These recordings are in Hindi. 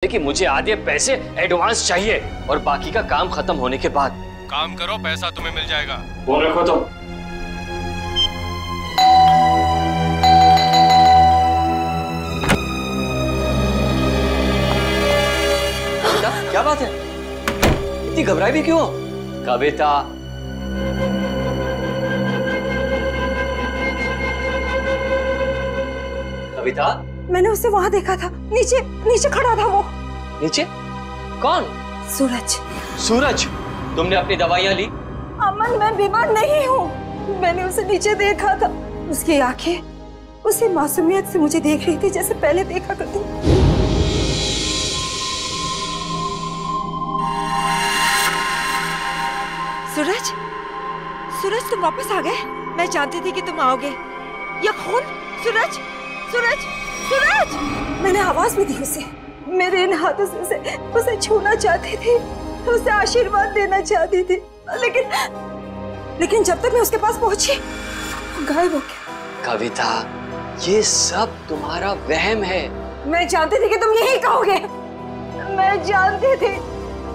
कि मुझे आधे पैसे एडवांस चाहिए और बाकी का काम खत्म होने के बाद। काम करो, पैसा तुम्हें मिल जाएगा। फोन रखो तो। क्या बात है, इतनी घबराई भी क्यों? कविता, कविता, मैंने उसे वहां देखा था, नीचे नीचे खड़ा था वो। नीचे? कौन? सूरज। सूरज, तुमने अपनी दवाइयां ली? अमन, मैं बीमार नहीं हूँ। मैंने उसे नीचे देखा था। उसकी आंखें उसी मासूमियत से मुझे देख रही थी जैसे पहले देखा करती। सूरज, सूरज तुम वापस आ गए। मैं जानती थी कि तुम आओगे। ये खून, सूरज, सूरज, सूरज! मैंने आवाज भी दी उसे। मेरे इन हाथों से उसे छूना चाहती थी, उसे आशीर्वाद देना चाहती थी, लेकिन जब तक मैं उसके पास पहुंची, गायब हो गया। कविता, ये सब तुम्हारा वहम है। मैं जानती थी कि तुम यही कहोगे। मैं जानती थी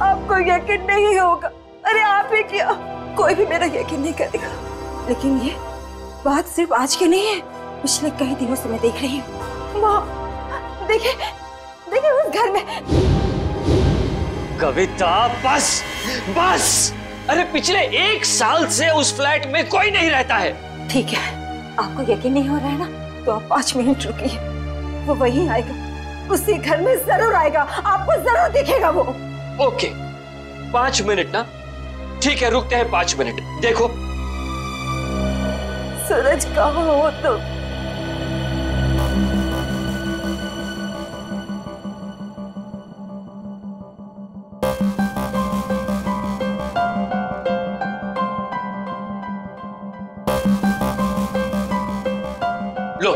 आपको यकीन नहीं होगा। अरे आप ही क्या, कोई भी मेरा यकीन नहीं करेगा। लेकिन ये बात सिर्फ आज की नहीं है, पिछले कई दिनों से मैं देख रही हूँ। वहाँ देखिए, देखिए उस घर में। कविता, बस बस। अरे पिछले 1 साल से उस फ्लैट में कोई नहीं रहता है। ठीक है, आपको यकीन नहीं हो रहा है ना, तो आप 5 मिनट रुकिए। वो वहीं आएगा, उसी घर में जरूर आएगा, आपको जरूर दिखेगा वो। ओके, 5 मिनट ना? ठीक है, रुकते हैं 5 मिनट। देखो सूरज, कहाँ हो तुम? लो,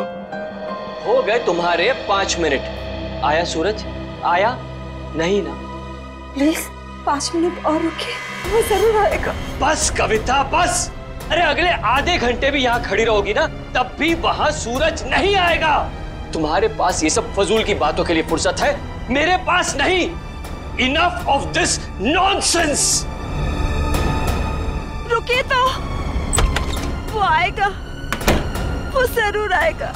हो गए तुम्हारे 5 मिनट। आया सूरज? आया नहीं ना? प्लीज 5 मिनट और रुकिए, वो जरूर आएगा। बस कविता, बस। अरे अगले आधे घंटे भी यहाँ खड़ी रहोगी ना, तब भी वहां सूरज नहीं आएगा। तुम्हारे पास ये सब फजूल की बातों के लिए फुर्सत है, मेरे पास नहीं। Enough of this nonsense. रुकिए तो, वो आएगा, वो जरूर आएगा।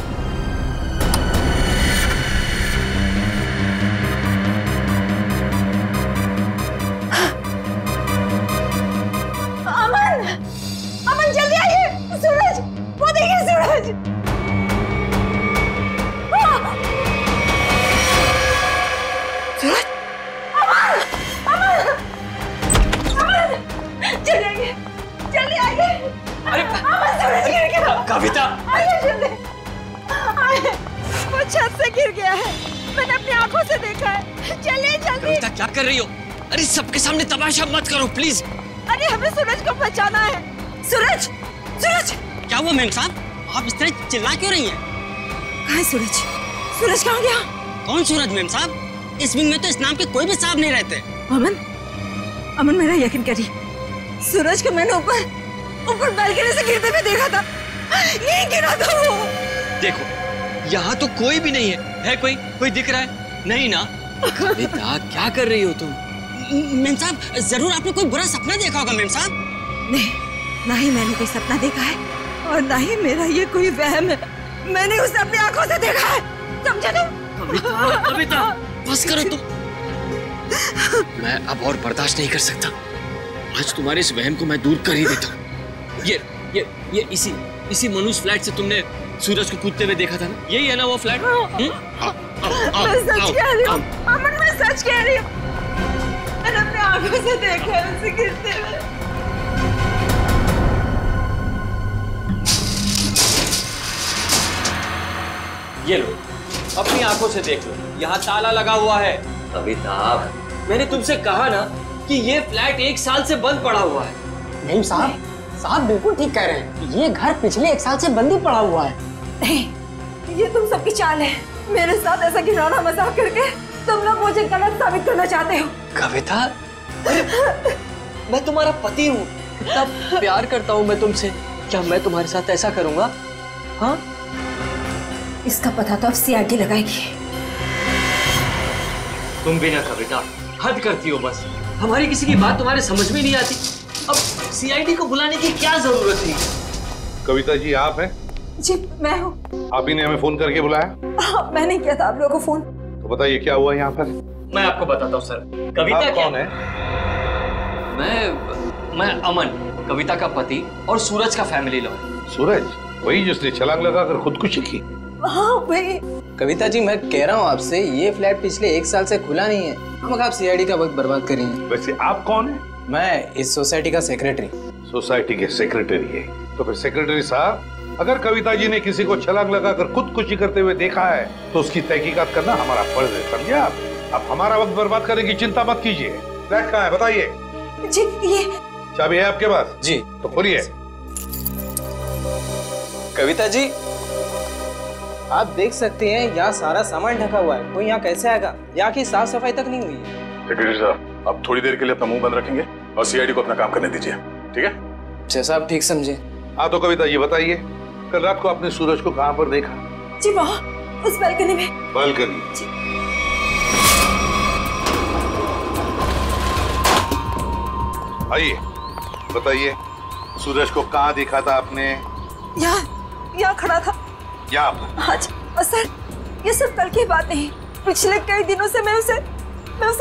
अमन, अमन जल्दी आइए। सूरज, वो देखिए सूरज। सूरज, अमन, अमन, अमन, जल्दी आइए, जल्दी आइए। अरे अमन, सूरज गिर गया। कविता, आइए जल्दी, आइए। वो छत से गिर गया है, मैंने अपनी आंखों से देखा है। चलिए जल्दी। कविता क्या कर रही हो? अरे सबके सामने तमाशा मत करो प्लीज। अरे हमें सूरज को बचाना है। सूरज, सूरज! क्या हुआ मेम साहब, आप इस तरह चिल्ला क्यों रही हैं? कहाँ है सूरज? सूरज कहाँ गया? कौन सूरज मेम साहब? इस विंग में तो इस नाम के कोई भी साहब नहीं रहते। अमन, अमन मेरा यकीन करिए, सूरज को मैंने ऊपर बालकनी से गिरते हुए देखा था। यही गिरा था वो। देखो, यहाँ तो कोई भी नहीं है कोई दिख रहा है? नहीं ना? कविता, क्या कर रही हो तुम? मेम साहब, जरूर आपने कोई बुरा सपना देखा होगा मेम साहब। नहीं, ना ही मैंने कोई सपना देखा है और ना ही मेरा ये कोई वहम है। मैंने उसे अपनी आंखों से देखा है, समझे तुम? कविता, बस करो तुम। मैं अब और बर्दाश्त नहीं कर सकता। आज तुम्हारे इस वहम को मैं दूर कर ही देता हूँ। ये इसी मनुष्य फ्लैट से तुमने सूरज को कूदते हुए देखा था ना? यही है ना वो फ्लैट? मैं सच कह रही हूँ अमन, मैं सच कह रही हूँ। मैंने अपनी आंखों से देखा है उसे गिरते हुए। ये लो, अपनी आंखों से देख लो, यहाँ ताला लगा हुआ है। कविता, मैंने तुमसे कहा ना कि ये फ्लैट 1 साल से बंद पड़ा हुआ है। मेम साहब, साहब बिल्कुल ठीक कह रहे हैं, ये घर पिछले 1 साल से बंद ही पड़ा हुआ है। नहीं, ये तुम सबकी चाल है। मेरे साथ ऐसा घिनौना मजाक करके तुम लोग मुझे गलत साबित करना चाहते हो। कविता, मैं तुम्हारा पति हूँ, इतना प्यार करता हूँ मैं तुमसे, क्या मैं तुम्हारे साथ ऐसा करूँगा? हाँ? इसका पता तो अब सीआईडी लगाएगी। तुम भी ना कविता, हद करती हो बस। हमारी किसी की बात तुम्हारे समझ में नहीं आती। अब सीआईडी को बुलाने की क्या जरूरत थी? कविता जी आप हैं? जी मैं हूँ। आप ही ने हमें फोन करके बुलाया? हाँ, मैंने किया था आप लोगों को फोन। तो बताइए क्या हुआ यहाँ पर? मैं आपको बताता हूँ सर। कविता आप क्या कौन है? मैं अमन, कविता का पति और सूरज का फैमिली लॉयर। सूरज? वही जिसने छलांग लगाकर खुदकुशी की? हाँ वही। कविता जी मैं कह रहा हूँ आपसे, ये फ्लैट पिछले 1 साल से खुला नहीं है। हम आप सीआईडी का वक्त बर्बाद कर रही हैं। वैसे आप कौन है? मैं इस सोसाइटी का सेक्रेटरी। सोसाइटी के सेक्रेटरी है? तो फिर सेक्रेटरी साहब, अगर कविता जी ने किसी को छलांग लगाकर खुदकुशी करते हुए देखा है तो उसकी तहकीकात करना हमारा फर्ज है, समझे आप? अब हमारा वक्त बर्बाद करने की चिंता मत कीजिए। फ्लैट कहाँ है बताइए? जी ये चाबी है आपके पास? जी। तो खोलिए। कविता जी आप देख सकते हैं यहाँ सारा सामान ढका हुआ है, कोई यहाँ कैसे आएगा? यहाँ की साफ सफाई तक नहीं हुई है। सेक्रेटरी साहब, आप थोड़ी देर के लिए अपना मुंह बंद रखेंगे और सीआईडी को अपना काम करने दीजिए, ठीक है? जैसा आप ठीक समझे। हाँ तो कविता ये बताइए, कल रात को आपने सूरज को कहाँ पर देखा? जी वहाँ उस बालकनी में। बालकनी? आइए बताइए, सूरज को कहाँ देखा था आपने? यहाँ खड़ा था। यहाँ पर? हाँ जी। और सर ये सब कल की बात नहीं, पिछले कई दिनों से मैं उसे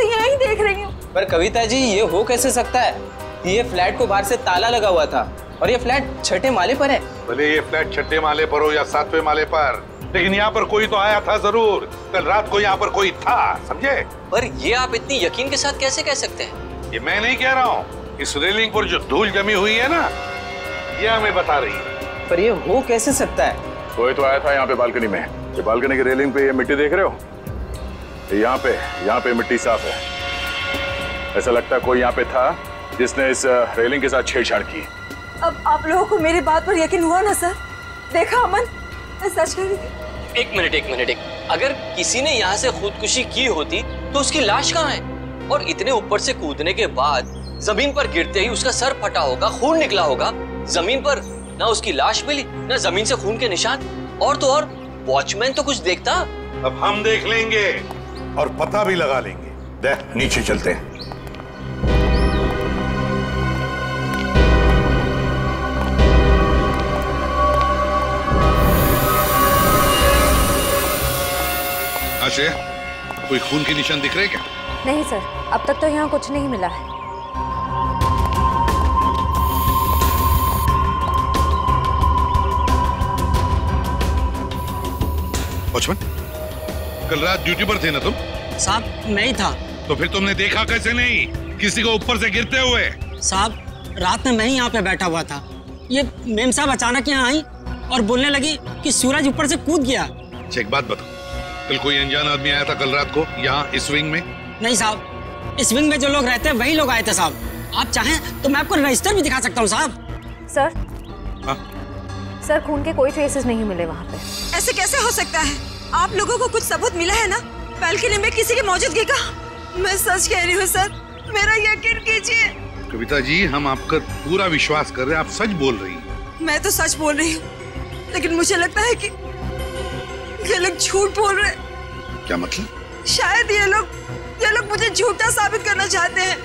यहाँ ही देख रही हूँ। पर कविता जी ये हो कैसे सकता है? ये फ्लैट को बाहर से ताला लगा हुआ था और ये फ्लैट 6ठे माले पर है। भले ये फ्लैट 6ठे माले पर हो या 7वें माले पर, लेकिन यहाँ पर कोई तो आया था जरूर। कल रात को यहाँ पर कोई था, समझे? पर ये आप इतनी यकीन के साथ कैसे कह सकते हैं? ये मैं नहीं कह रहा हूँ, इस रेलिंग पर जो धूल जमी हुई है ना, ये हमें बता रही है। पर ये हो कैसे सकता है? कोई तो आया था यहाँ पे बालकनी में। ये बालकनी की रेलिंग पे ये मिट्टी देख रहे हो? यहाँ पे मिट्टी साफ है। ऐसा लगता है कोई यहाँ पे था जिसने इस रेलिंग के साथ छेड़छाड़ की। अब आप लोगों को मेरी बात पर यकीन हुआ ना सर? देखा अमन, मैं सच कह रही थी। एक मिनट। अगर किसी ने यहाँ से खुदकुशी की होती तो उसकी लाश कहाँ है? और इतने ऊपर से कूदने के बाद जमीन पर गिरते ही उसका सर फटा होगा, खून निकला होगा। जमीन पर ना उसकी लाश मिली, ना जमीन से खून के निशान। और तो और वॉचमैन तो कुछ देखता। अब हम देख लेंगे और पता भी लगा लेंगे। देख नीचे चलते हैं। आश्रय, कोई खून के निशान दिख रहे क्या? नहीं सर, अब तक तो यहाँ कुछ नहीं मिला है। वॉचमैन, कल रात ड्यूटी पर थे ना तुम? साहब नहीं था। तो फिर तुमने देखा कैसे नहीं किसी को ऊपर से गिरते हुए? साहब रात में मैं ही यहाँ पे बैठा हुआ था। ये मेम साहब अचानक यहाँ आई और बोलने लगी कि सूरज ऊपर से कूद गया। अच्छा एक बात बताओ, कल कोई अनजान आदमी आया था कल रात को यहाँ इस विंग में? नहीं साहब, इस विंग में जो लोग रहते हैं वही लोग आए थे साहब। आप चाहें तो मैं आपको रजिस्टर भी दिखा सकता हूँ साहब। सर हाँ? सर खून के कोई ट्रेसेस नहीं मिले वहाँ पे। ऐसे कैसे हो सकता है? आप लोगों को कुछ सबूत मिला है ना बालकनी में किसी की मौजूदगी का? मैं सच कह रही हूँ सर, मेरा यकीन कीजिए। कविता जी हम आपका पूरा विश्वास कर रहे हैं, आप सच बोल रही हैं। मैं तो सच बोल रही हूँ, लेकिन मुझे लगता है कि ये लोग झूठ बोल रहे हैं। क्या मतलब? शायद ये लोग मुझे झूठा साबित करना चाहते हैं।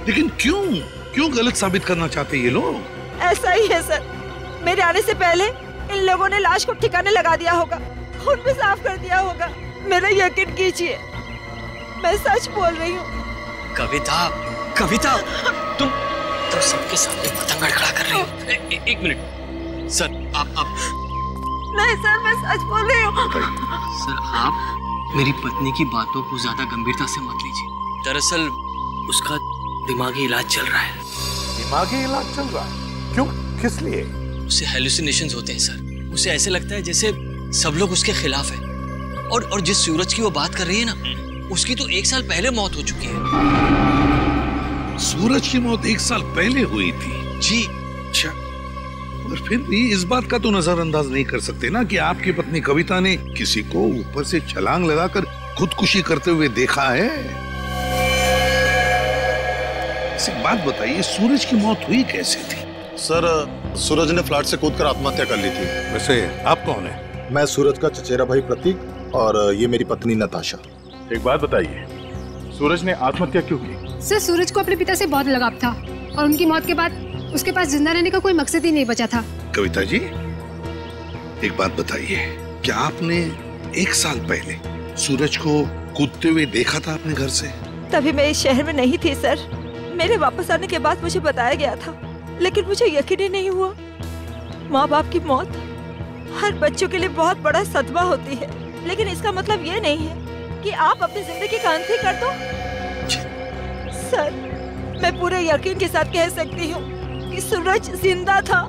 लेकिन क्यों गलत साबित करना चाहते हैं ये लोग? ऐसा ही है सर, मेरे आने से पहले इन लोगों ने लाश को ठिकाने लगा दिया होगा, खून भी साफ कर दिया होगा। मेरा यकीन कीजिए, मैं सच बोल रही हूँ। कविता, तुम सबके सामने पतंग खड़ा कर रही हो। एक मिनट सर, आप नहीं सर, मैं सच बोल रही हूँ। सर आप मेरी पत्नी की बातों को ज्यादा गंभीरता से मत लीजिए। दरअसल उसका दिमागी इलाज चल रहा है। दिमागी इलाज चल रहा है? क्यों, किस लिए? उसे हेलुसिनेशंस होते हैं सर। उसे ऐसे लगता है जैसे सब लोग उसके खिलाफ हैं। और जिस सूरज की वो बात कर रही है ना, उसकी तो 1 साल पहले मौत हो चुकी है। सूरज की मौत 1 साल पहले हुई थी? जी। अच्छा, और फिर भी इस बात का तो नजरअंदाज नहीं कर सकते ना कि आपकी पत्नी कविता ने किसी को ऊपर से छलांग लगाकर खुदकुशी करते हुए देखा है। एक बात बताइए, सूरज की मौत हुई कैसे थी? सर सूरज ने फ्लैट से कूदकर आत्महत्या कर ली थी। वैसे आप कौन है? मैं सूरज का चचेरा भाई प्रतीक और ये मेरी पत्नी नताशा। एक बात बताइए, सूरज ने आत्महत्या क्यों की? सर सूरज को अपने पिता से बहुत लगाव था और उनकी मौत के बाद उसके पास जिंदा रहने का कोई मकसद ही नहीं बचा था। कविता जी, एक बात बताइए, क्या आपने 1 साल पहले सूरज को कूदते हुए देखा था अपने घर से? तभी मैं इस शहर में नहीं थी सर। मेरे वापस आने के बाद मुझे बताया गया था, लेकिन मुझे यकीन ही नहीं हुआ। माँ बाप की मौत हर बच्चों के लिए बहुत बड़ा सदमा होती है, लेकिन इसका मतलब ये नहीं है कि आप अपनी जिंदगी का अंत ही कर दो। सर, मैं पूरे यकीन के साथ कह सकती हूँ कि सूरज जिंदा था।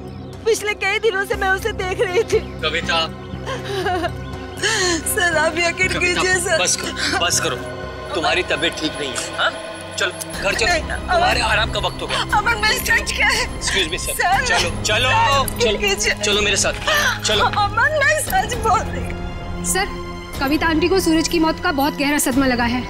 पिछले कई दिनों से मैं उसे देख रही थी। कविता, सर आप यकीन कीजिए सर। बस करो, तुम्हारी तबीयत ठीक नहीं है। हाँ? चलो घर चलो, तुम्हारे आराम का वक्त हो गया। अमन, मैं सच क्या है? Excuse me sir. चलो चलो चलो मेरे साथ चलो। अमन, मैं सच बोल रही। सर, कविता आंटी को सूरज की मौत का बहुत गहरा सदमा लगा है,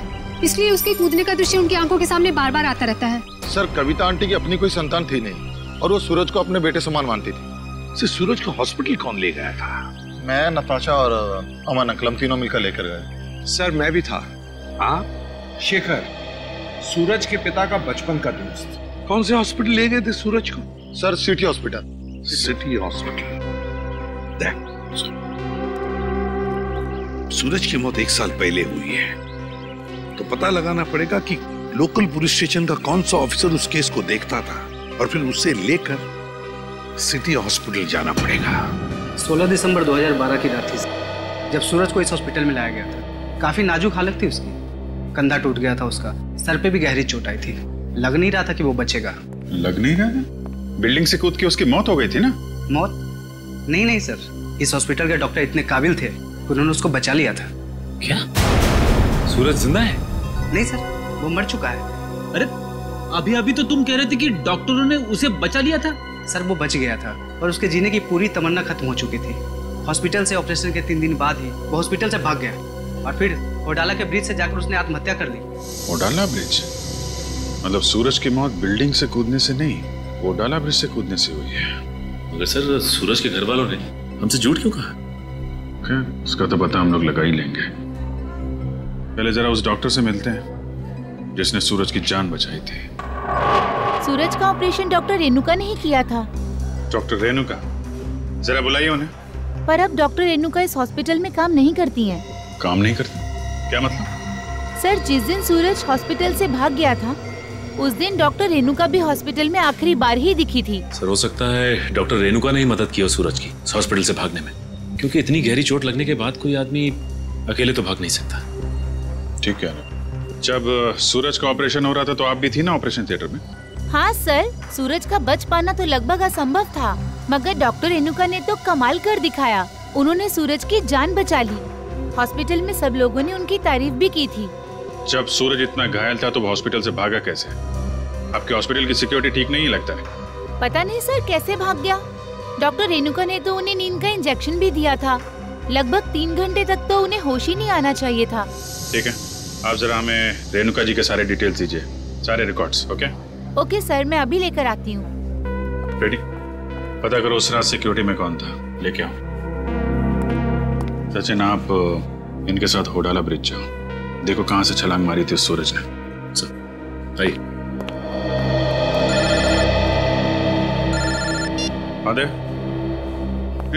इसलिए उसके कूदने का दृश्य उनकी आंखों के सामने बार बार आता रहता है। सर, कविता आंटी की अपनी कोई संतान थी नहीं और वो सूरज को अपने बेटे समान मानती थी। सूरज को हॉस्पिटल कौन ले गया था? मैं, नताशा और अमन अंकल, हम तीनों मिलकर लेकर गए। सर मैं भी था। आप? शेखर, सूरज के पिता का बचपन का दोस्त। कौन से हॉस्पिटल ले गए थे सूरज को? Sir, city hospital. City hospital. Suraj की मौत 1 साल पहले हुई है, तो पता लगाना पड़ेगा कि लोकल पुलिस स्टेशन का कौन सा ऑफिसर उस केस को देखता था और फिर उसे लेकर सिटी हॉस्पिटल जाना पड़ेगा। 16 दिसंबर 2012 की रात थी जब सूरज को इस हॉस्पिटल में लाया गया था। काफी नाजुक हालत थी उसकी, कंधा टूट गया था उसका, सर पे भी गहरी चोट आई थी। लग नहीं रहा था कि वो बचेगा। लग नहीं रहा था? बिल्डिंग से कूद के उसकी मौत हो गई थी ना? मौत? नहीं सर, इस हॉस्पिटल के डॉक्टर इतने काबिल थे, उन्होंने उसको बचा लिया था। क्या सूरज जिंदा है? नहीं सर, वो मर चुका है। अरे अभी तो तुम कह रहे थे कि डॉक्टरों ने उसे बचा लिया था। सर वो बच गया था और उसके जीने की पूरी तमन्ना खत्म हो चुकी थी। हॉस्पिटल से ऑपरेशन के 3 दिन बाद ही वो हॉस्पिटल से भाग गया और फिर ओडाला के ब्रिज से जाकर उसने आत्महत्या कर ली। ओडाला ब्रिज? मतलब सूरज की मौत बिल्डिंग से कूदने से नहीं, ओडाला ब्रिज से कूदने से हुई है। मगर सर, सूरज के घर वालों ने हमसे झूठ क्यों कहा? खैर, उसका तो पता हम लोग लगा ही लेंगे। पहले जरा उस डॉक्टर से मिलते हैं जिसने सूरज की जान बचाई थी। सूरज का ऑपरेशन डॉक्टर रेणुका ने ही किया था। डॉक्टर रेणुका? जरा बुलाइए उन्हें। पर अब डॉक्टर रेणुका इस हॉस्पिटल में काम नहीं करती हैं। काम नहीं करती? क्या मतलब? सर, जिस दिन सूरज हॉस्पिटल से भाग गया था उस दिन डॉक्टर रेणुका भी हॉस्पिटल में आखिरी बार ही दिखी थी। सर, हो सकता है डॉक्टर रेणुका ने ही मदद की हो सूरज की हॉस्पिटल से भागने में, क्योंकि इतनी गहरी चोट लगने के बाद कोई आदमी अकेले तो भाग नहीं सकता। ठीक है। जब सूरज का ऑपरेशन हो रहा था तो आप भी थी ना ऑपरेशन थिएटर में? हाँ सर, सूरज का बच पाना तो लगभग असंभव था, मगर डॉक्टर रेणुका ने तो कमाल कर दिखाया। उन्होंने सूरज की जान बचा ली। हॉस्पिटल में सब लोगों ने उनकी तारीफ भी की थी। जब सूरज इतना घायल था तो वो हॉस्पिटल से भागा कैसे? आपके हॉस्पिटल की सिक्योरिटी ठीक नहीं लगता है? पता नहीं सर कैसे भाग गया। डॉक्टर रेणुका ने तो उन्हें नींद का इंजेक्शन भी दिया था। लगभग 3 घंटे तक तो उन्हें होश ही नहीं आना चाहिए था। ठीक है, आप जरा हमें रेणुका जी के सारे डिटेल्स दीजिए, सारे रिकॉर्ड्स। ओके सर, मैं अभी लेकर आती हूँ। रेडी? पता करो उस रात सिक्योरिटी में कौन था, लेके आओ। सचिन, आप इनके साथ होडाला ब्रिज जाओ, देखो कहाँ से छलांग मारी थी उस सूरज ने। सर आइए। आदे?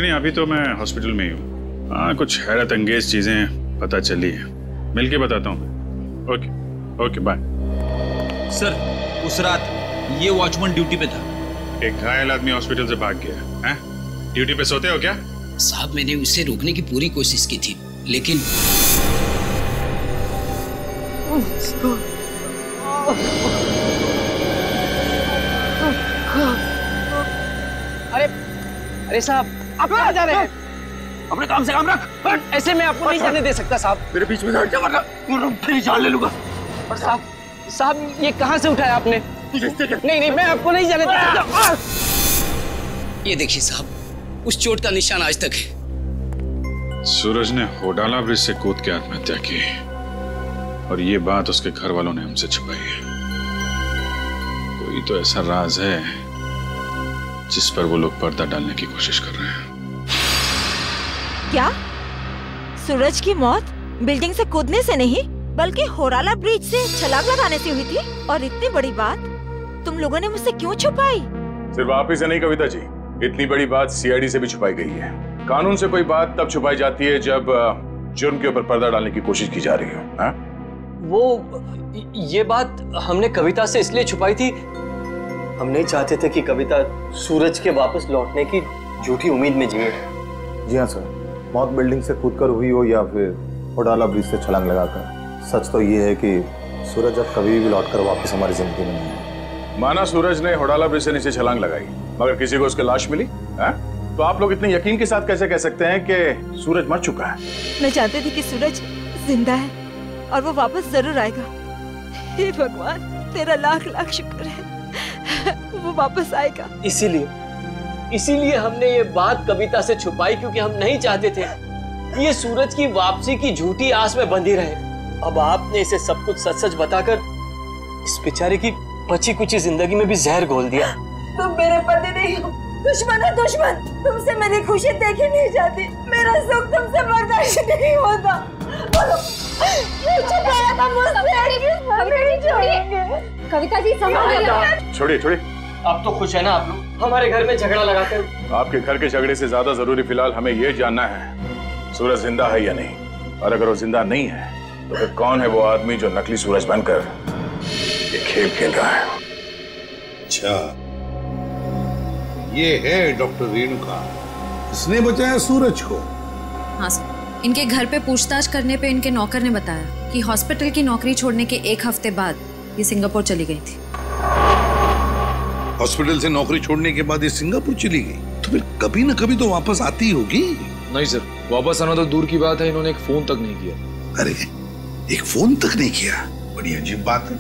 नहीं, अभी तो मैं हॉस्पिटल में ही हूँ। हाँ, कुछ हैरत अंगेज चीजें पता चली है, मिलके बताता हूँ। Okay bye. सर, उस रात ये वॉचमैन ड्यूटी पे था। एक घायल आदमी हॉस्पिटल से भाग गया है? ड्यूटी पे सोते हो क्या? साहब, मैंने उसे रोकने की पूरी कोशिश की थी, लेकिन अरे साहब, आप कहाँ जा रहे हैं? अपने काम से काम रख। ऐसे मैं आपको नहीं जाने दे सकता साहब। मेरे बीच में वरना फिर जान ले लूंगा। और साहब ये कहाँ से उठाया आपने? नहीं, मैं आपको नहीं जाने दे सकता। ये देखिए साहब, उस चोट का निशान आज तक है। सूरज ने होडाला ब्रिज से कूद के आत्महत्या की और ये बात उसके घर वालों ने हमसे छुपाई है। कोई तो ऐसा राज है जिस पर वो लोग पर्दा डालने की कोशिश कर रहे हैं। क्या? सूरज की मौत बिल्डिंग से कूदने से नहीं बल्कि होराला ब्रिज से छलांग लगाने से हुई थी। और इतनी बड़ी बात तुम लोगों ने मुझसे क्यों छुपाई? सिर्फ आप ही से नहीं कविता जी, इतनी बड़ी बात सीआईडी से भी छुपाई गई है। कानून से कोई बात तब छुपाई जाती है जब जुर्म के ऊपर पर्दा डालने की कोशिश की जा रही हो। वो ये बात हमने कविता से इसलिए छुपाई थी, हम नहीं चाहते थे कि कविता सूरज के वापस लौटने की झूठी उम्मीद में जिए। जी हाँ सर, मौत बिल्डिंग से कूदकर हुई हो या फिर होडाला ब्रिज से छलांग लगाकर, सच तो ये है कि सूरज अब कभी भी लौटकर वापस हमारी जिंदगी में नहीं है। माना सूरज ने होडाला ब्रिज से नीचे छलांग लगाई, मगर किसी को उसकी लाश मिली है? तो आप लोग इतने यकीन के साथ कैसे कह सकते हैं कि सूरज मर चुका है? मैं जानती थी कि सूरज जिंदा है और वो वापस जरूर आएगा। हे भगवान, तेरा लाख लाख शुक्र है, वो वापस आएगा। इसीलिए हमने ये बात कविता से छुपाई, क्योंकि हम नहीं चाहते थे कि ये सूरज की वापसी की झूठी आस में बंधी रहे। अब आपने इसे सब कुछ सच सच बताकर इस बेचारे की बची कुची जिंदगी में भी जहर घोल दिया। तुम मेरे पति नहीं हो, दुश्मन है दुश्मन। तुमसे मेरी खुशी देखी नहीं जाती, मेरा सुख तुमसे बर्दाश्त नहीं होता। बोलो, छुपाया था मुझसे। कविता जी संभालिए। छोड़िए। अब तो खुश है ना आप लोग हमारे घर में झगड़ा लगाकर? आपके घर के झगड़े से ज्यादा जरूरी फिलहाल हमें यह जानना है सूरज जिंदा है या नहीं। और अगर वो जिंदा नहीं है तो फिर कौन है वो आदमी जो नकली सूरज बनकर ये खेल खेल रहा है? अच्छा, ये है डॉक्टर रेणुका, इसने बचाया सूरज को। हाँ सर, इनके घर पे पूछताछ करने पे इनके नौकर ने बताया कि हॉस्पिटल की नौकरी छोड़ने के 1 हफ्ते बाद ये सिंगापुर चली गई थी। हॉस्पिटल से नौकरी छोड़ने के बाद ये सिंगापुर चली गई, तो फिर कभी न कभी तो वापस आती होगी। नहीं सर, वापस आना तो दूर की बात है, इन्होंने एक फोन तक नहीं किया। अरे, एक फोन तक नहीं किया? बड़ी अजीब बात है।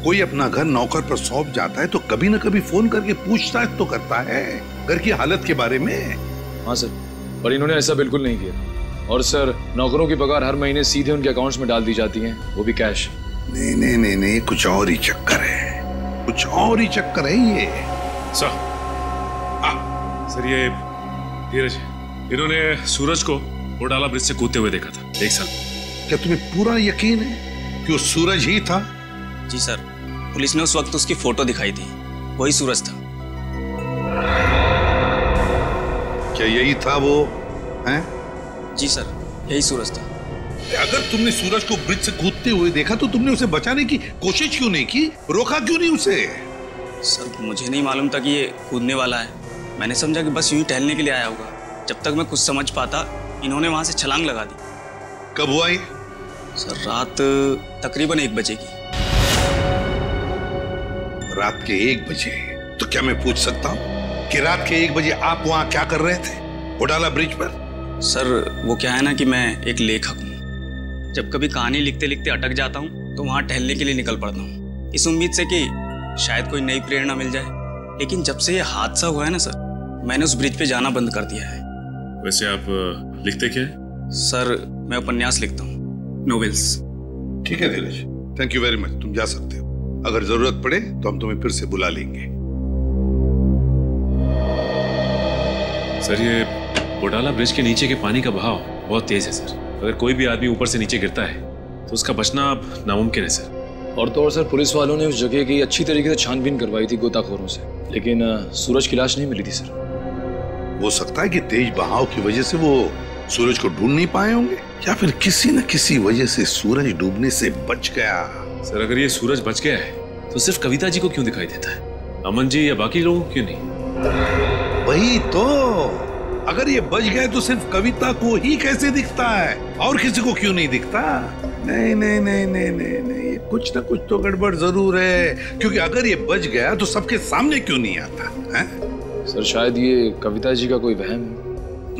कोई अपना घर नौकर पर सौंप जाता है तो कभी न कभी फोन करके पूछताछ तो करता है घर की हालत के बारे में। हाँ सर, पर इन्होंने ऐसा बिल्कुल नहीं किया। और सर, नौकरों की पगार हर महीने सीधे उनके अकाउंट्स में डाल दी जाती है, वो भी कैश। नहीं, कुछ और ही चक्कर है, कुछ और ही चक्कर है ये। सर ये धीरज, इन्होंने सूरज को होडाला ब्रिज से कूदते हुए देखा था 1 साल। क्या तुम्हें पूरा यकीन है कि वो सूरज ही था? जी सर, पुलिस ने उस वक्त उसकी फोटो दिखाई थी, वही सूरज था। क्या यही था वो? हैं? जी सर, यही सूरज था। अगर तुमने सूरज को ब्रिज से कूदते हुए देखा तो तुमने उसे बचाने की कोशिश क्यों नहीं की? रोका क्यों नहीं उसे? सर, मुझे नहीं मालूम था कि ये कूदने वाला है। मैंने समझा कि बस यूं ही टहलने के लिए आया होगा। जब तक मैं कुछ समझ पाता, इन्होंने वहां से छलांग लगा दी। कब हुआ ये? सर, रात तकरीबन 1 बजे की। रात के 1 बजे? तो क्या मैं पूछ सकता हूँ कि रात के 1 बजे आप वहां क्या कर रहे थे होडाला ब्रिज पर? सर, वो क्या है ना कि मैं एक लेखक हूँ। जब कभी कहानी लिखते लिखते अटक जाता हूँ तो वहां टहलने के लिए निकल पड़ता हूँ, इस उम्मीद से कि शायद कोई नई प्रेरणा मिल जाए। लेकिन जब से ये हादसा हुआ है ना सर, मैंने उस ब्रिज पे जाना बंद कर दिया है। वैसे आप लिखते क्या है? सर, मैं उपन्यास लिखता हूँ, नोवेल्स। ठीक है धीरज, थैंक यू वेरी मच, तुम जा सकते हो। अगर जरूरत पड़े तो हम तुम्हें फिर से बुला लेंगे। सर, ये होडाला ब्रिज के नीचे के पानी का बहाव बहुत तेज है सर। अगर कोई भी आदमी ऊपर से नीचे गिरता है तो उसका बचना अब नामुमकिन है सर। और तो और सर, पुलिस वालों ने उस जगह की अच्छी तरीके से छानबीन करवाई थी गोताखोरों से, लेकिन सूरज की लाश नहीं मिली थी सर। हो सकता है कि तेज बहाव की वजह से वो सूरज को ढूंढ नहीं पाए होंगे, या फिर किसी न किसी वजह से सूरज डूबने से बच गया। सर, अगर ये सूरज बच गया है तो सिर्फ कविता जी को क्यों दिखाई देता है, अमन जी या बाकी लोगों को क्यों नहीं? वही तो, अगर ये बच गए तो सिर्फ कविता को ही कैसे दिखता है, और किसी को क्यों नहीं दिखता? नहीं नहीं नहीं नहीं नहीं नहीं, कुछ ना कुछ तो गड़बड़ जरूर है, क्योंकि अगर ये बच गया तो सबके सामने क्यों नहीं आता है? सर, शायद ये कविता जी का कोई वहम है।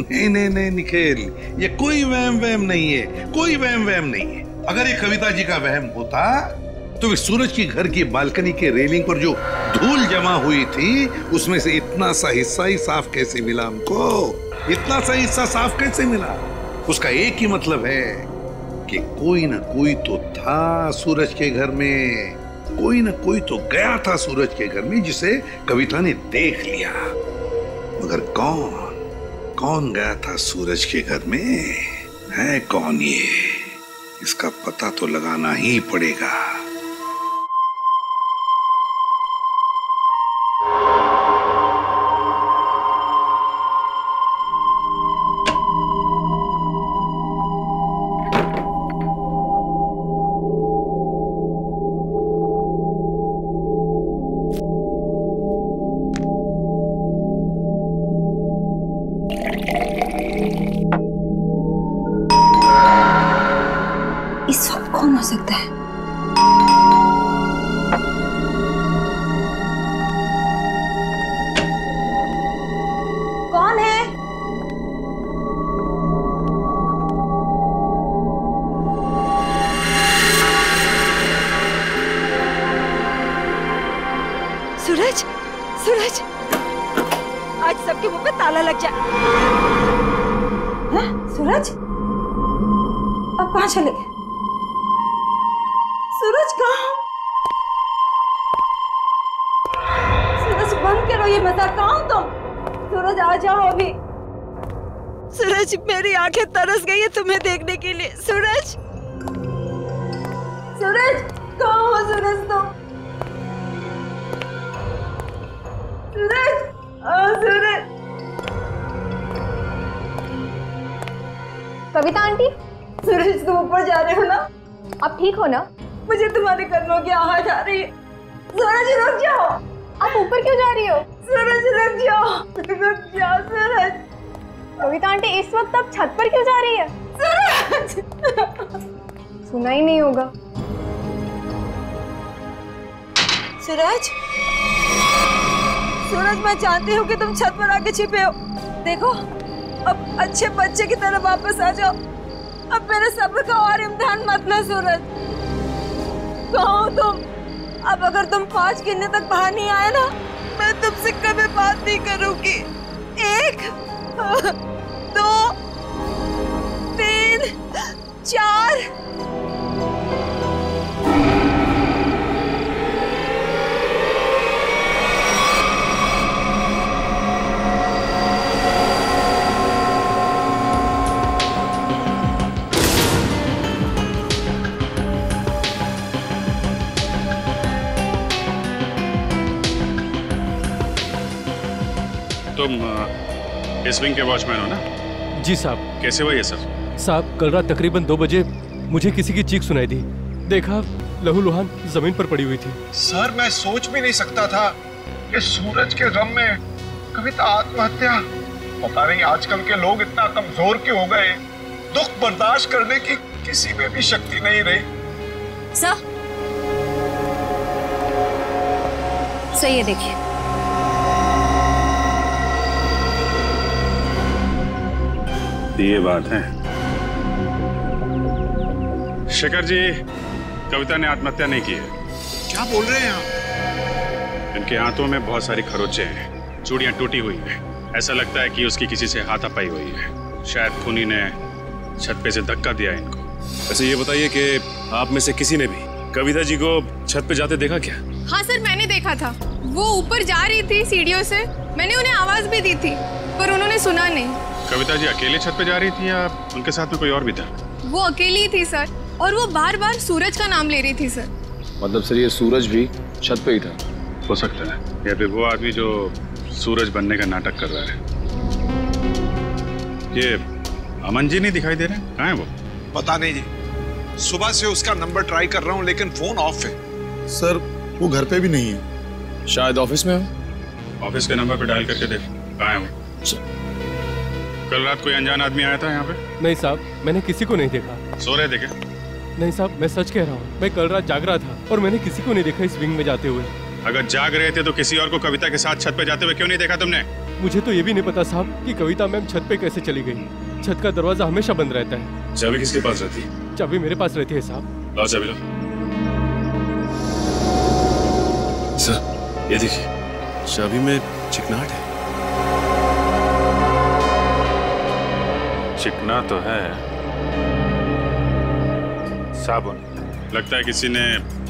नहीं नहीं नहीं निखिल, ये कोई वहम नहीं है, कोई वहम नहीं है। अगर ये कविता जी का वहम होता तो सूरज की घर की बालकनी के रेलिंग पर जो धूल जमा हुई थी उसमें से इतना सा हिस्सा ही साफ कैसे मिला हमको? इतना सा हिस्सा साफ कैसे मिला? उसका एक ही मतलब है कि कोई ना कोई तो था सूरज के घर में, कोई ना कोई तो गया था सूरज के घर में जिसे कविता ने देख लिया। मगर कौन गया था सूरज के घर में? है कौन इसका पता तो लगाना ही पड़ेगा। इस वक्त कौन हो सकता है? कौन है? सूरज, सूरज, आज सबके मुंह पे ताला लग जाए। हाँ, सूरज, अब कहाँ चले गए? सूरज कहाँ? सूरज बंद करो ये मजाक, कहाँ हो तुम? सूरज आ जाओ अभी। सूरज, मेरी आंखें तरस गई है तुम्हें देखने के लिए। सूरज, सूरज कहाँ हो सूरज तुम? सूरज, सूरज। कविता आंटी, सूरज तुम ऊपर जा रहे हो ना? आप ठीक हो ना? मुझे तुम्हारे कदमों की आवाज आ रही है। सूरज रुक जाओ। आप ऊपर क्यों जा रही हो? सूरज रुक जाओ, रुक जाओ सूरज। कविता आंटी, इस वक्त आप छत पर क्यों जा रही है? सूरज, सुना ही नहीं होगा। सूरज, सूरज, मैं जानती हूँ कि तुम छत पर आके छिपे हो। देखो, अब अच्छे बच्चे की तरह वापस आ जाओ। अब मेरे सब्र का और इम्तिहान मत लो सूरज। कहाँ हो तुम? अब अगर तुम 5 गिनने तक बाहर नहीं आए ना, मैं तुमसे कभी बात नहीं करूंगी। 1, 2, 3, 4। तुम इस विंग के वॉचमैन हो ना? जी साहब। कैसे हुआ ये सब? साहब, कल रात तकरीबन 2 बजे मुझे किसी की चीख सुनाई दी। देखा, लहूलुहान जमीन पर पड़ी हुई थी। सर, मैं सोच भी नहीं सकता था कि सूरज के गम में कविता आत्महत्या। पता नहीं आजकल के लोग इतना कमजोर क्यों हो गए। दुख बर्दाश्त करने की किसी में भी शक्ति नहीं रही। सर, सही है, देखिए। ये बात है। शेखर जी, कविता ने आत्महत्या नहीं की है। क्या बोल रहे हैं आप? इनके हाथों में बहुत सारी खरोंचे हैं, चूड़ियां टूटी हुई हैं। ऐसा लगता है कि उसकी किसी से हाथापाई हुई है। शायद खूनी ने छत पे से धक्का दिया इनको। वैसे ये बताइए कि आप में से किसी ने भी कविता जी को छत पे जाते देखा क्या? हाँ सर, मैंने देखा था। वो ऊपर जा रही थी सीढ़ियों से। मैंने उन्हें आवाज भी दी थी, पर उन्होंने सुना नहीं। कविता जी अकेले छत पे जा रही थी या उनके साथ में कोई और भी था? वो अकेली थी सर, और वो बार बार सूरज का नाम ले रही थी सर। मतलब सर, ये सूरज भी छत पे ही था? हो सकता है, या फिर वो आदमी जो सूरज बनने का नाटक कर रहा है। ये अमन जी नहीं दिखाई दे रहे? कहाँ है वो? पता नहीं जी, सुबह से उसका नंबर ट्राई कर रहा हूँ लेकिन फोन ऑफ है। सर, वो घर पे भी नहीं है। शायद ऑफिस में हो। ऑफिस के नंबर पे डायल करके देख, कहाँ है वो? कल रात कोई अनजान आदमी आया था यहाँ पे? नहीं साहब, मैंने किसी को नहीं देखा। सो रहे थे क्या? नहीं साहब, मैं सच कह रहा हूँ। मैं कल रात जाग रहा था और मैंने किसी को नहीं देखा इस विंग में जाते हुए। अगर जाग रहे थे तो किसी और को कविता के साथ छत पे जाते हुए क्यों नहीं देखा तुमने? मुझे तो ये भी नहीं पता साहब कि कविता मैम छत पे कैसे चली गई। छत का दरवाजा हमेशा बंद रहता है। चाबी किसके पास रहती है? चाबी मेरे पास रहती है साहब। लाओ चाबी लो। सर, ये देखिए, चाबी में चिकनाहट है। चिकना तो है। साबुन। लगता है किसी ने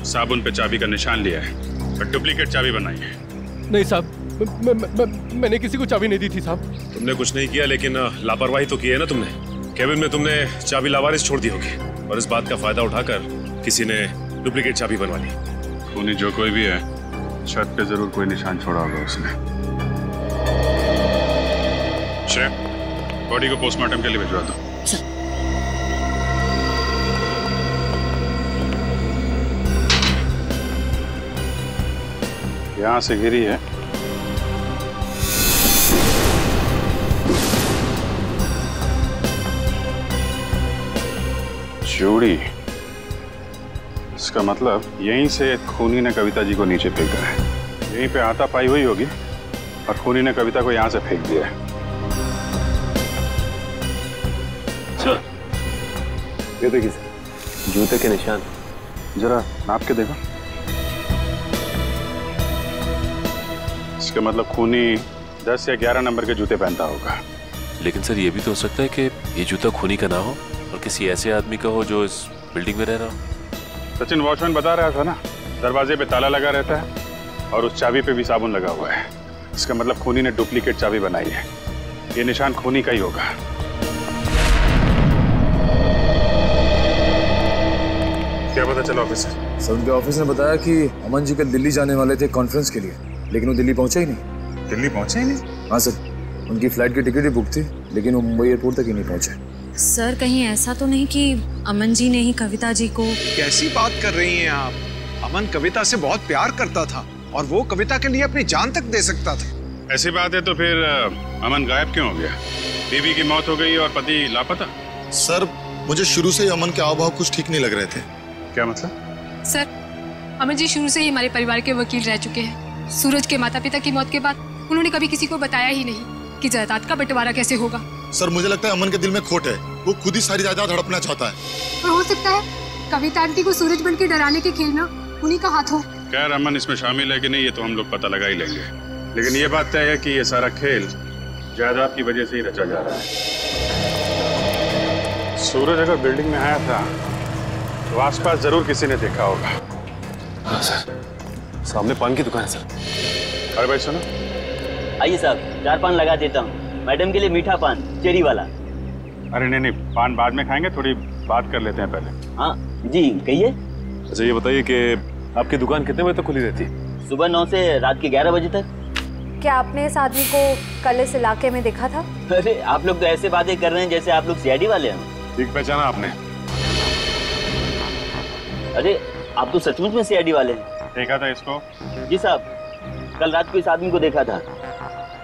साबुन पे चाबी का निशान लिया है और डुप्लीकेट चाबी बनाई है। नहीं साहब, मैंने किसी को चाबी नहीं दी थी साहब। तुमने कुछ नहीं किया, लेकिन लापरवाही तो की है ना तुमने। केबिन में तुमने चाबी लावारिस छोड़ दी होगी और इस बात का फायदा उठाकर किसी ने डुप्लीकेट चाबी बनवा ली। खूनी जो कोई भी है, छत पे जरूर कोई निशान छोड़ा होगा उसने। बॉडी को पोस्टमार्टम के लिए भिजवा दो। यहां से गिरी है। चूड़ी, इसका मतलब यहीं से खूनी ने कविता जी को नीचे फेंका है। यहीं पे हाथापाई हुई होगी और खूनी ने कविता को यहां से फेंक दिया है। सर, ये देखिए सर, जूते के निशान। जरा नाप के देखो। इसका मतलब खूनी 10 या 11 नंबर के जूते पहनता होगा। लेकिन सर, ये भी तो हो सकता है कि ये जूता खूनी का ना हो और किसी ऐसे आदमी का हो जो इस बिल्डिंग में रह रहा हो। सचिन वॉचमैन बता रहा था ना, दरवाजे पे ताला लगा रहता है और उस चाबी पे भी साबुन लगा हुआ है। इसका मतलब खूनी ने डुप्लीकेट चाबी बनाई है। ये निशान खूनी का ही होगा। क्या पता चला ऑफिसर? सर, उनके ऑफिस ने बताया कि अमन जी कल दिल्ली जाने वाले थे कॉन्फ्रेंस के लिए, लेकिन वो दिल्ली पहुंचे ही नहीं। दिल्ली पहुंचे ही नहीं? हाँ सर, उनकी फ्लाइट की टिकट ही बुक थी, लेकिन वो मुंबई एयरपोर्ट तक ही नहीं पहुंचे। सर, कहीं ऐसा तो नहीं कि अमन जी ने ही कविता जी को? कैसी बात कर रही हैं आप? अमन कविता से बहुत प्यार करता था और वो कविता के लिए अपनी जान तक दे सकता था। ऐसी बात है तो फिर अमन गायब क्यों हो गया? बीवी की मौत हो गई और पति लापता? सर, मुझे शुरू से ही अमन के हाव-भाव कुछ ठीक नहीं लग रहे थे। क्या मतलब? सर, अमन जी शुरू से ही हमारे परिवार के वकील रह चुके हैं। सूरज के माता पिता की मौत के बाद उन्होंने कभी किसी को बताया ही नहीं कि जायदाद का बंटवारा कैसे होगा। सर, मुझे लगता है अमन के दिल में खोट है। वो खुद ही सारी जायदाद हड़पना चाहता है। और हो सकता है कविता आंटी को सूरज बन के डराने के खेल में उन्हीं का हाथ हो। खैर, अमन इसमें शामिल है कि नहीं ये तो हम लोग पता लगा ही लेंगे, लेकिन ये बात तय है कि ये सारा खेल जायदाद की वजह से ही रचा जा रहा है। सूरज अगर बिल्डिंग में आया था तो आसपास जरूर किसी ने देखा होगा। हाँ सर, सामने पान की दुकान है सर। अरे भाई सुनो। आइए साहब, 4 पान लगा देता हूँ। मैडम के लिए मीठा पान, चेरी वाला। अरे नहीं, पान बाद में खाएंगे, थोड़ी बात कर लेते हैं पहले। हाँ जी, कहिए। अच्छा, ये बताइए कि आपकी दुकान कितने बजे तक खुली रहती है? सुबह 9 से रात के 11 बजे तक। क्या आपने इस आदमी को कल इस इलाके में देखा था? अरे आप लोग तो ऐसे बातें कर रहे हैं जैसे आप लोग सीआईडी वाले हैं। ठीक पहचाना आपने? अरे आप तो सचमुच में सीआईडी वाले हैं। देखा था इसको? जी साहब, कल रात को इस आदमी को देखा था।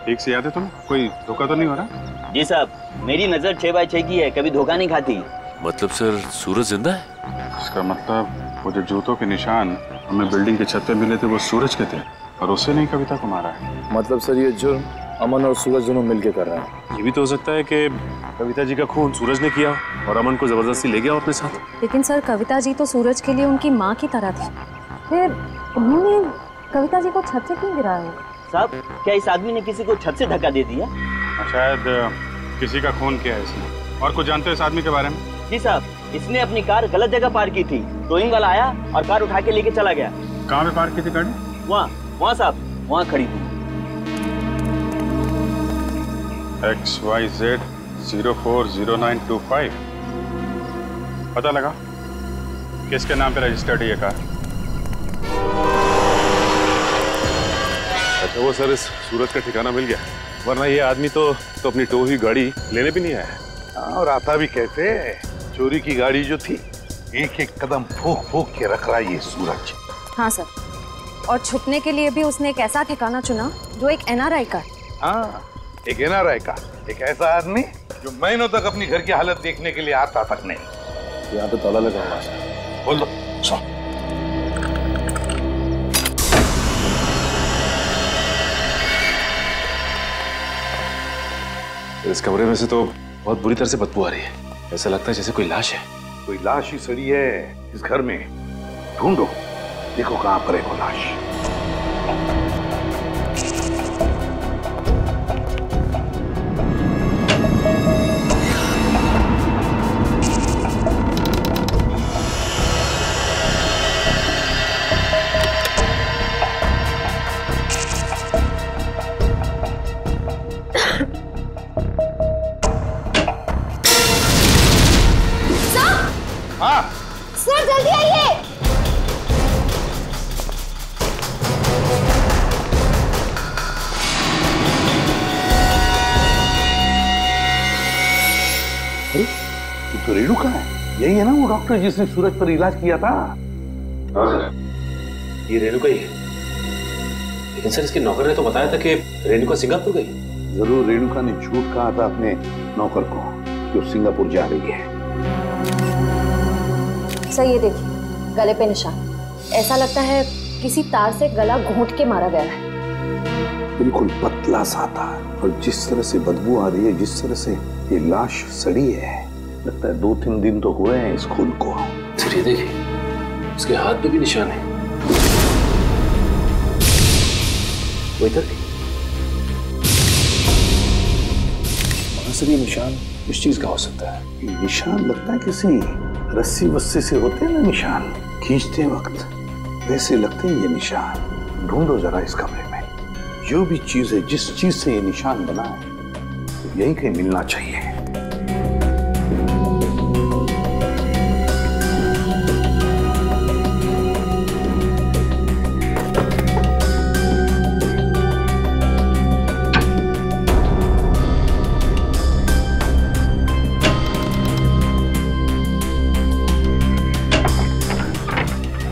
ठीक से याद है तुम्हें? कोई धोखा तो नहीं हो रहा? जी साहब, मेरी नजर 6x6 की है, कभी धोखा नहीं खाती। मतलब सर, सूरज जिंदा है? इसका मतलब वो जो जूतों के निशान हमें बिल्डिंग की छत पे मिले थे वो सूरज के थे और उससे नहीं कविता को मारा है। मतलब सर, ये जुर्म अमन और सूरज दोनों मिलके कर रहे हैं। ये भी तो हो सकता है कि कविता जी का खून सूरज ने किया और अमन को जबरदस्ती ले गया अपने साथ। लेकिन सर, कविता जी तो सूरज के लिए उनकी माँ की तरह थी, फिर उन्होंने कविता जी को छत से क्यों गिराया? साहब, क्या इस आदमी ने किसी को छत से धक्का दे दिया? शायद किसी का खून किया है इसने। और कुछ जानते हो इस आदमी के बारे में? जी साहब, इसने अपनी कार गलत जगह पार्क की थी। टोइंग वाला आया और कार उठा के लेके चला गया। कहाँ पे पार्क की थी गाड़ी? वहाँ साहब, वहाँ खड़ी थी। XYZ 040925। पता लगा किसके नाम पे रजिस्टर्ड है ये कार? अच्छा, वो सर, इस सूरज का ठिकाना मिल गया, वरना ये आदमी तो अपनी टो हुई गाड़ी लेने भी नहीं आया। और आता भी कहते चोरी की गाड़ी जो थी, एक एक कदम फूक फूक के रख रहा ये सूरज। हाँ सर, और छुपने के लिए भी उसने एक ऐसा ठिकाना चुना जो एक NRI का। हाँ, एक NRI का, एक ऐसा आदमी जो महीनों तक अपनी घर की हालत देखने के लिए आता तक नहीं। यहाँ पे ताला लगा हुआ है। बोल दो। सुन। इस कमरे में से तो बहुत बुरी तरह से बदबू आ रही है। ऐसा लगता है जैसे कोई लाश है। कोई लाश ही सड़ी है इस घर में। ढूंढो, देखो कहां पर है वो लाश। हाँ, तो रेणुका है, यही है ना वो डॉक्टर जिसने सूरज पर इलाज किया था? हाँ सर, ये रेणुका ही है। लेकिन सर इसके नौकर ने तो बताया था कि रेणुका सिंगापुर गई। जरूर रेणुका ने झूठ कहा था अपने नौकर को कि वो सिंगापुर जा रही है। सर ये देखिए, गले पे निशान। ऐसा लगता है किसी तार से गला घोंट के मारा गया है। बिल्कुल पतला सा था, और जिस तरह से बदबू आ रही है, जिस तरह से ये लाश सड़ी है, लगता है 2-3 दिन तो हुए हैं इस खून को। सर ये देखिए, उसके हाथ पे भी निशान है। वो इधर सर ये निशान इस चीज का हो सकता है। ये निशान लगता है किसी रस्सी वस्सी से होते हैं ना निशान, खींचते वक्त वैसे लगते हैं ये निशान। ढूंढो जरा इस कमरे में, जो भी चीज है, जिस चीज से ये निशान बना है, यही कहीं मिलना चाहिए।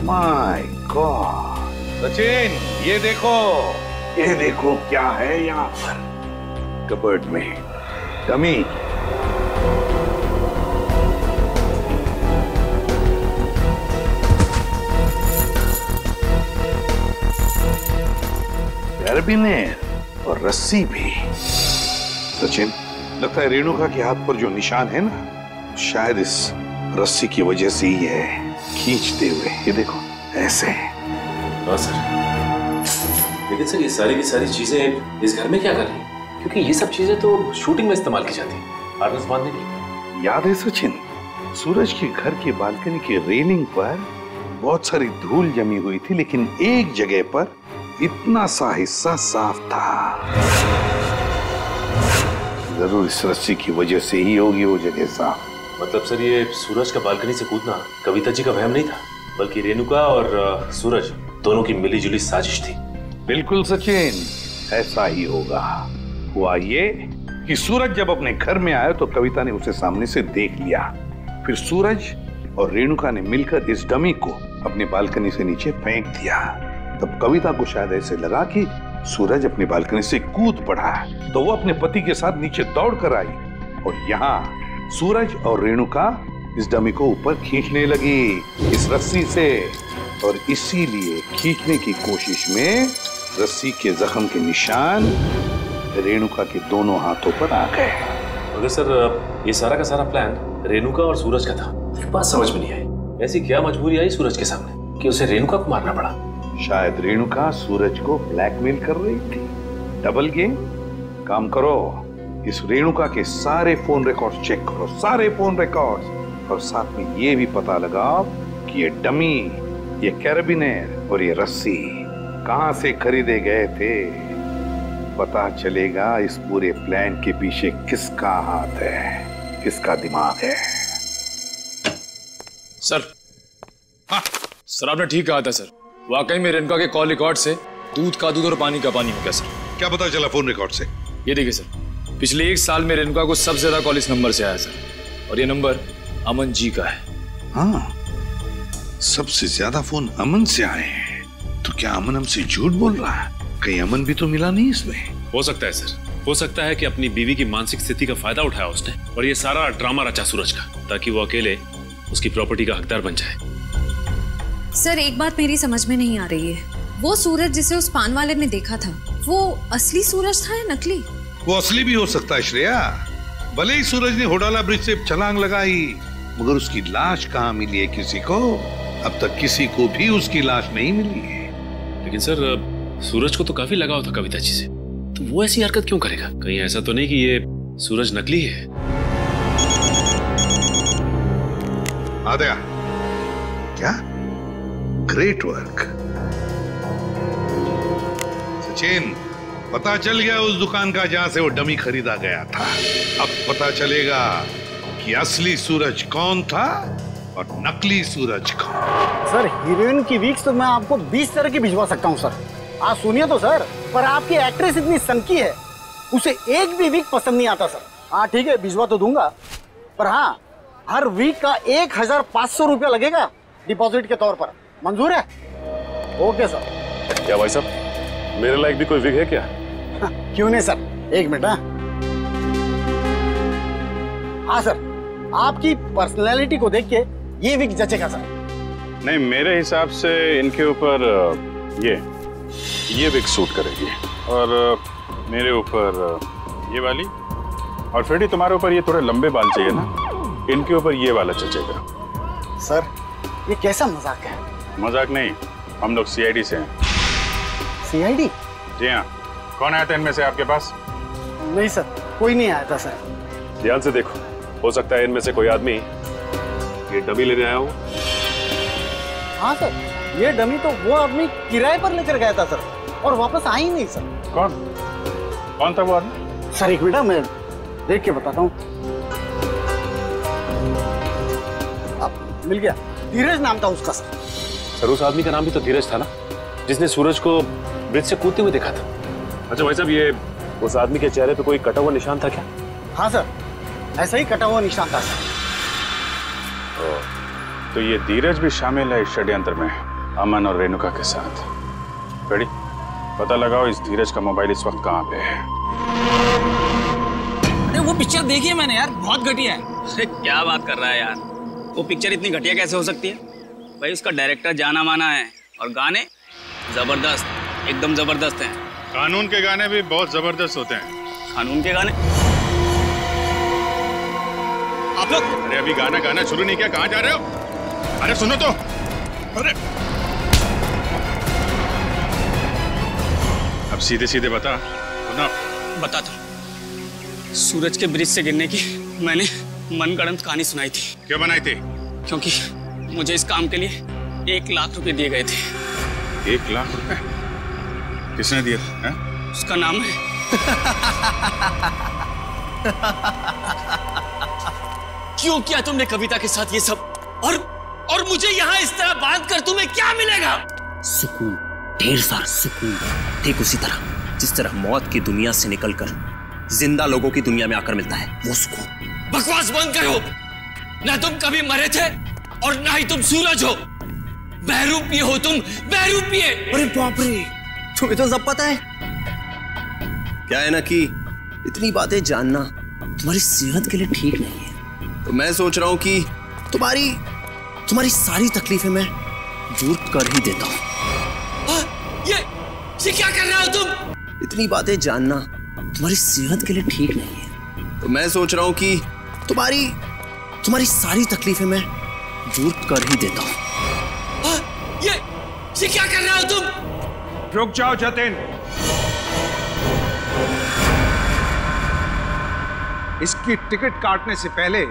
माय गॉड सचिन, ये देखो क्या है यहाँ पर कबर्ड में। डमी। कैरबिनेर और रस्सी भी। सचिन, लगता है रेणुका के हाथ पर जो निशान है ना, शायद इस रस्सी की वजह से ही है, खींचते हुए। ये देखो ऐसे। हाँ सर, लेकिन सर ये सारी की सारी चीजें इस घर में क्या कर रही हैं? क्योंकि ये सब चीजें तो शूटिंग में इस्तेमाल की जाती हैं, हार्नेस बांधने के लिए। याद है सचिन, सूरज के घर के बालकनी के रेलिंग पर बहुत सारी धूल जमी हुई थी, लेकिन एक जगह पर इतना सा हिस्सा साफ था। जरूर इस रस्सी की वजह से ही होगी वो जगह साफ। मतलब सर ये सूरज का बालकनी से कूदना कविता जी का वहम नहीं था, बल्कि रेणुका और सूरज दोनों की मिलीजुली साजिश थी। बिल्कुल सचिन, ऐसा ही होगा। हुआ ये कि सूरज जब अपने घर में आया तो कविता ने उसे सामने से देख लिया। फिर सूरज और रेणुका ने मिलकर इस डमी को अपने बालकनी से नीचे फेंक दिया। तब कविता को शायद ऐसे लगा कि सूरज अपनी बालकनी से कूद पड़ा, तो वो अपने पति के साथ नीचे दौड़ कर आई और यहाँ सूरज और रेणुका इस डमी को ऊपर खींचने लगी इस रस्सी से, और इसीलिए खींचने की कोशिश में रस्सी के जख्म के निशान रेणुका के दोनों हाथों पर आ गए। मगर सर ये सारा का सारा प्लान रेणुका और सूरज का था। एक बात समझ में नहीं आई, ऐसी क्या मजबूरी आई सूरज के सामने कि उसे रेणुका को मारना पड़ा? शायद रेणुका सूरज को ब्लैकमेल कर रही थी। Double game. काम करो, इस रेणुका के सारे फोन रिकॉर्ड्स चेक करो, सारे फोन रिकॉर्ड्स, और साथ में ये भी पता लगाओ कि ये डमी, ये कैरबिनेर और ये रस्सी कहां से खरीदे गए थे। पता चलेगा इस पूरे प्लान के पीछे किसका हाथ है, किसका दिमाग है। सर, हाँ सर, आपने ठीक कहा था सर। वाकई में रेणुका के कॉल रिकॉर्ड से दूध का दूध और पानी का पानी हो गया सर। क्या पता चला फोन रिकॉर्ड से? ये देखिए सर, पिछले 1 साल में रेणुका को सबसे ज्यादा कॉल इस नंबर से आया सर, और ये नंबर अमन जी का है। हाँ, सबसे ज्यादा फोन अमन से आए हैं। तो क्या अमन हमसे झूठ बोल रहा है? कहीं अमन भी तो मिला नहीं इसमें? हो सकता है सर, हो सकता है कि अपनी बीवी की मानसिक स्थिति का फायदा उठाया उसने और ये सारा ड्रामा रचा सूरज का, ताकि वो अकेले उसकी प्रॉपर्टी का हकदार बन जाए। सर एक बात मेरी समझ में नहीं आ रही है, वो सूरज जिसे उस पान वाले ने देखा था, वो असली सूरज था या नकली? वो असली भी हो सकता है श्रेया। भले ही सूरज ने होडाला ब्रिज से छलांग लगाई, मगर उसकी लाश कहाँ मिली है किसी को? अब तक किसी को भी उसकी लाश नहीं मिली है। लेकिन सर सूरज को तो काफी लगाव था कविता जी से, तो वो ऐसी हरकत क्यों करेगा? कहीं ऐसा तो नहीं कि ये सूरज नकली है? आद्या, क्या ग्रेट वर्क सचिन। पता चल गया उस दुकान का जहां से वो डमी खरीदा गया था। अब पता चलेगा कि असली सूरज कौन था और नकली सूरज कौन। सर हीरोइन की वीक्स तो मैं आपको 20 तरह की भिजवा सकता हूँ सर। आप सुनिए तो सर, पर आपकी एक्ट्रेस इतनी सनकी है, उसे एक भी वीक पसंद नहीं आता सर। हाँ ठीक है, भिजवा तो दूंगा, पर हाँ हर वीक का 1500 रुपया लगेगा डिपॉजिट के तौर पर। मंजूर है? Okay sir. क्या भाई साहब, मेरे लायक भी कोई विग है क्या? क्यों नहीं सर, एक मिनट। हाँ सर, आपकी पर्सनैलिटी को देख के ये विग जचेगा सर। नहीं, मेरे हिसाब से इनके ऊपर ये विग सूट करेगी, और मेरे ऊपर ये वाली, और फ्रेडी तुम्हारे ऊपर ये थोड़े लंबे बाल चाहिए ना, इनके ऊपर ये वाला जचेगा। सर ये कैसा मजाक है? मजाक नहीं, हम लोग सीआईडी से हैं। सीआईडी? जी हाँ। कौन आया था इनमें से आपके पास? नहीं सर, कोई नहीं आया था सर। ध्यान से देखो, हो सकता है इनमें से कोई आदमी ये डमी लेने आया हो। हाँ सर, ये डमी तो वो आदमी किराए पर लेकर गया था सर, और वापस आ ही नहीं सर। कौन था वो आदमी? सर एक मिनट, मैं देख के बताता हूँ। मिल गया, धीरज नाम था उसका सर। सर उस आदमी का नाम भी तो धीरज था ना, जिसने सूरज को ब्रिज से कूदते हुए देखा था। अच्छा भाई साहब, ये उस आदमी के चेहरे पे कोई कटा हुआ निशान था क्या? हाँ सर, ऐसा ही कटा हुआ निशान था सर। तो ये धीरज भी शामिल है इस षड्यंत्र में, अमन और रेणुका के साथ। रेडी, पता लगाओ इस धीरज का मोबाइल इस वक्त कहाँ पे है। अरे वो पिक्चर देखी है मैंने यार, बहुत घटिया है। अरे क्या बात कर रहा है यार, वो पिक्चर इतनी घटिया कैसे हो सकती है? भाई उसका डायरेक्टर जाना माना है, और गाने जबरदस्त, एकदम जबरदस्त हैं। कानून के गाने भी बहुत जबरदस्त होते हैं। कानून के गाने? आप लोग अरे अभी गाना शुरू नहीं किया, कहाँ जा रहे हो? अरे सुनो तो। अरे अब सीधे सीधे बता ना। बताता। सूरज के ब्रिज से गिरने की मैंने मनगढ़ंत कहानी सुनाई थी। क्यों बनाई थी? क्योंकि मुझे इस काम के लिए 1 लाख रुपए दिए गए थे। 1 लाख रुपए? किसने दिए थे? उसका नाम है क्यों किया तुमने कविता के साथ ये सब? और मुझे यहाँ इस तरह बांध कर तुम्हें क्या मिलेगा? सुकून, ढेर सारा सुकून। ठीक उसी तरह जिस तरह मौत की दुनिया से निकलकर जिंदा लोगों की दुनिया में आकर मिलता है, वो सुकून। बकवास बंद करो। ना तुम कभी मरे थे और ना ही तुम सूरज हो। बहरूपिये हो तुम, बहरूपिये। अरे बाप रे, तुम्हें तो सब पता है। क्या है ना कि इतनी बातें जानना तुम्हारी सेहत के लिए ठीक नहीं है, तो मैं सोच रहा हूं कि तुम्हारी सारी तकलीफें मैं दूर कर ही देता हूं। ये क्या कर रहे हो तुम? इतनी बातें जानना तुम्हारी सेहत के लिए ठीक नहीं है, तो मैं सोच रहा हूं कि तुम्हारी सारी तकलीफें मैं दूर कर ही देता हूं। ये क्या कर रहे हो तुम? रुक जाओ जतिन। इसकी टिकट काटने से पहले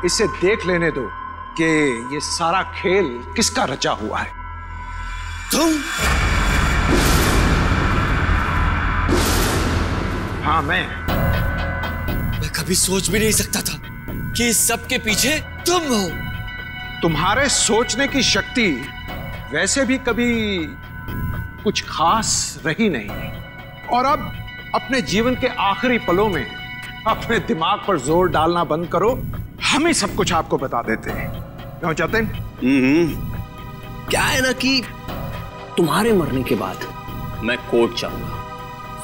इसे देख लेने दो कि ये सारा खेल किसका रचा हुआ है। तुम? हाँ मैं कभी सोच भी नहीं सकता था कि इस सब के पीछे तुम हो। तुम्हारे सोचने की शक्ति वैसे भी कभी कुछ खास रही नहीं, और अब अपने जीवन के आखिरी पलों में अपने दिमाग पर जोर डालना बंद करो। हम ही सब कुछ आपको बता देते हैं। क्यों जतिन? क्या है ना कि तुम्हारे मरने के बाद मैं कोर्ट जाऊंगा,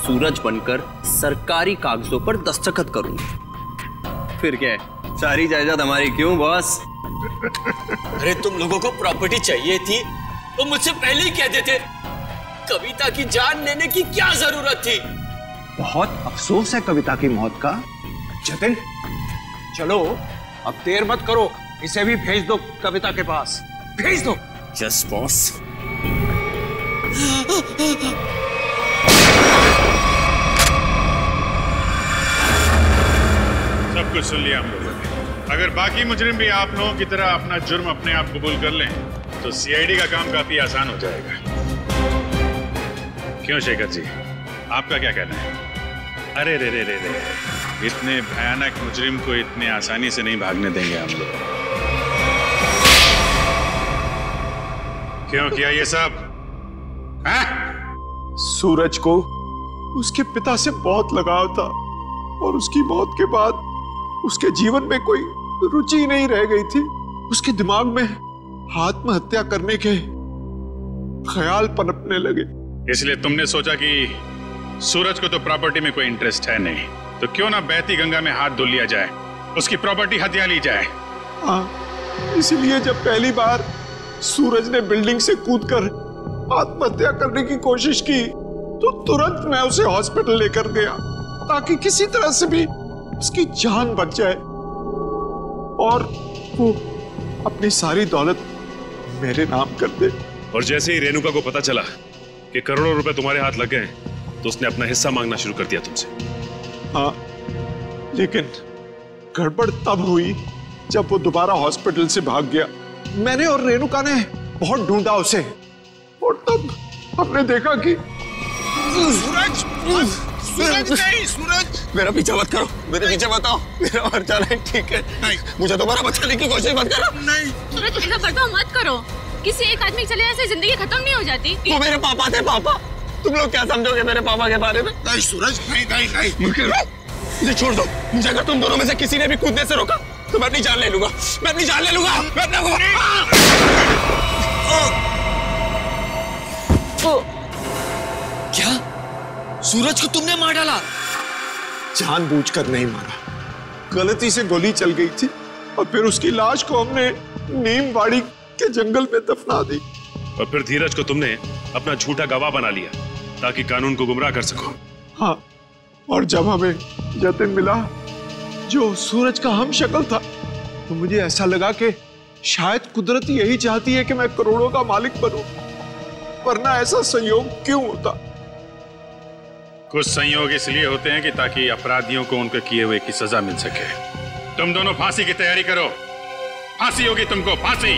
सूरज बनकर सरकारी कागजों पर दस्तखत करूंगा। फिर क्या है, सारी जायदाद हमारी। क्यों बॉस? अरे तुम लोगों को प्रॉपर्टी चाहिए थी तो मुझसे पहले ही कह देते। कविता की जान लेने की क्या जरूरत थी? बहुत अफसोस है कविता की मौत का। जतिन चलो अब देर मत करो, इसे भी भेज दो कविता के पास, भेज दो। Yes boss. सब कुछ सुन लिया हम लोगों ने। अगर बाकी मुजरिम भी आप लोगों की तरह अपना जुर्म अपने आप कबूल कर लें तो सीआईडी का काम काफी आसान हो जाएगा। क्यों शेखर जी, आपका क्या कहना है? अरे रे रे रे रे, इतने भयानक मुजरिम को इतने आसानी से नहीं भागने देंगे हम लोग। क्यों किया ये सब? सूरज को उसके पिता से बहुत लगाव था, और उसकी मौत के बाद उसके जीवन में कोई रुचि नहीं रह गई थी। उसके दिमाग में आत्महत्या करने के ख्याल पनपने लगे। इसलिए तुमने सोचा कि सूरज को तो प्रॉपर्टी में कोई इंटरेस्ट है नहीं, तो क्यों ना बहती गंगा में हाथ धुल लिया जाए, उसकी प्रॉपर्टी हथिया ली जाए। हाँ, इसलिए जब पहली बार सूरज ने बिल्डिंग से कूदकर आत्महत्या करने की कोशिश की तो तुरंत मैं उसे हॉस्पिटल लेकर गया ताकि किसी तरह से भी उसकी जान बच जाए और वो अपनी सारी दौलत मेरे नाम कर दे। और जैसे ही रेणुका को पता चला कि करोड़ों रुपए तुम्हारे हाथ लग गए तो उसने अपना हिस्सा मांगना शुरू कर दिया तुमसे। हाँ, लेकिन गड़बड़ तब हुई जब वो दोबारा हॉस्पिटल से भाग गया। मैंने और रेणुका ने बहुत ढूंढा उसे और तब हमने देखा कि सूरज, सूरज नहीं, सूरज मेरा पीछा मत करो, मेरे पीछे मत आओ, मेरा मर जाना है, ठीक है? नहीं, मुझे दोबारा बचाने की कोशिश मत करो। नहीं सूरज, ऐसा बर्ताव मत करो। किसी एक आदमी चले ऐसे जिंदगी खत्म नहीं हो जाती। वो मेरे पापा थे। पापा, तुम लोग क्या समझोगे मेरे पापा के बारे में? नहीं सूरज, नहीं नहीं नहीं, मुझे छोड़ दो। मुझे अगर तुम दोनों में से किसी ने भी कूदने से रोका तो मैं अपनी जान ले लूंगा, मैं अपनी जान ले लूंगा। मैं अपना क्या सूरज को तुमने मार डाला? जानबूझकर नहीं मारा, गलती से गोली चल गई थी और फिर उसकी लाश को हमने नीमवाड़ी के जंगल में दफना दी। और फिर धीरज को तुमने अपना झूठा गवाह बना लिया ताकि कानून को गुमराह कर सको। हाँ, और जब हमें जतिन मिला जो सूरज का हम शक्ल था तो मुझे ऐसा लगा कि शायद कुदरत यही चाहती है कि मैं करोड़ों का मालिक बनूं, वरना ऐसा संयोग क्यों होता? कुछ संयोग इसलिए होते हैं कि ताकि अपराधियों को उनके किए हुए की सजा मिल सके। तुम दोनों फांसी की तैयारी करो, फांसी होगी तुमको, फांसी।